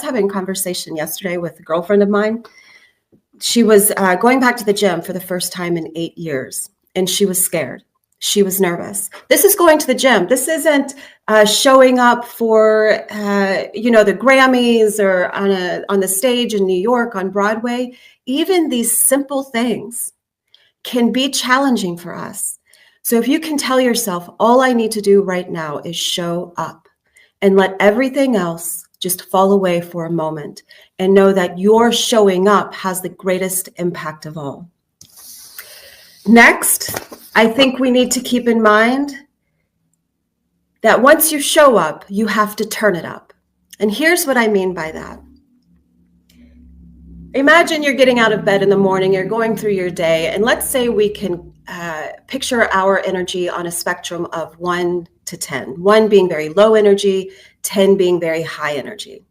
having a conversation yesterday with a girlfriend of mine. She was going back to the gym for the first time in 8 years, and she was scared. She was nervous. This is going to the gym. This isn't showing up for, the Grammys or on the stage in New York on Broadway. Even these simple things can be challenging for us. So if you can tell yourself, all I need to do right now is show up and let everything else just fall away for a moment and know that your showing up has the greatest impact of all. Next, I think we need to keep in mind that once you show up, you have to turn it up. And here's what I mean by that. Imagine you're getting out of bed in the morning, you're going through your day, and let's say we can picture our energy on a spectrum of 1 to 10, 1 being very low energy, 10 being very high energy.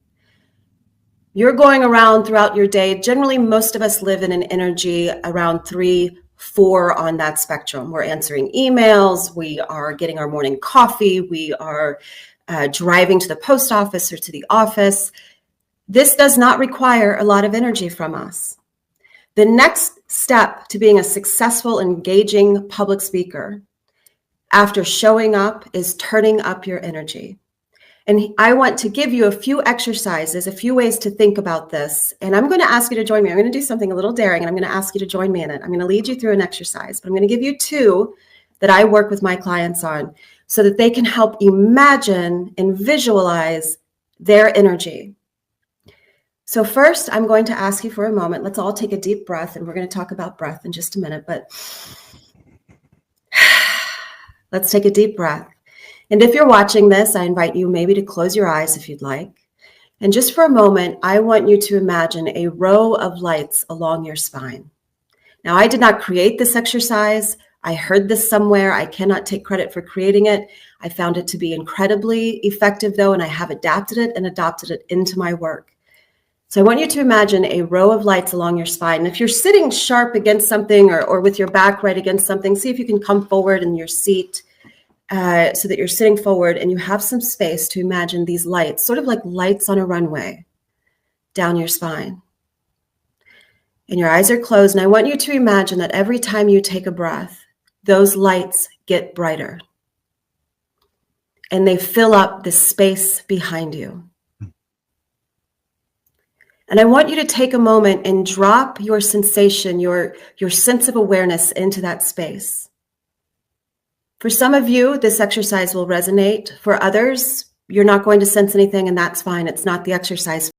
You're going around throughout your day. Generally, most of us live in an energy around 3, 4 on that spectrum. We're answering emails, we are getting our morning coffee, we are driving to the post office or to the office. This does not require a lot of energy from us. The next step to being a successful, engaging public speaker after showing up is turning up your energy. And I want to give you a few exercises, a few ways to think about this. And I'm going to ask you to join me. I'm going to do something a little daring, and I'm going to ask you to join me in it. I'm going to lead you through an exercise, but I'm going to give you 2 that I work with my clients on so that they can help imagine and visualize their energy. So first, I'm going to ask you for a moment. Let's all take a deep breath, and we're going to talk about breath in just a minute, but let's take a deep breath. And if you're watching this, I invite you maybe to close your eyes if you'd like. And just for a moment, I want you to imagine a row of lights along your spine. Now, I did not create this exercise. I heard this somewhere. I cannot take credit for creating it. I found it to be incredibly effective, though, and I have adapted it and adopted it into my work. So I want you to imagine a row of lights along your spine. And if you're sitting sharp against something or with your back right against something, see if you can come forward in your seat so that you're sitting forward and you have some space to imagine these lights, sort of like lights on a runway down your spine. And your eyes are closed. And I want you to imagine that every time you take a breath, those lights get brighter and they fill up the space behind you. And I want you to take a moment and drop your sensation, your sense of awareness into that space. For some of you, this exercise will resonate. For others, you're not going to sense anything, and that's fine. It's not the exercise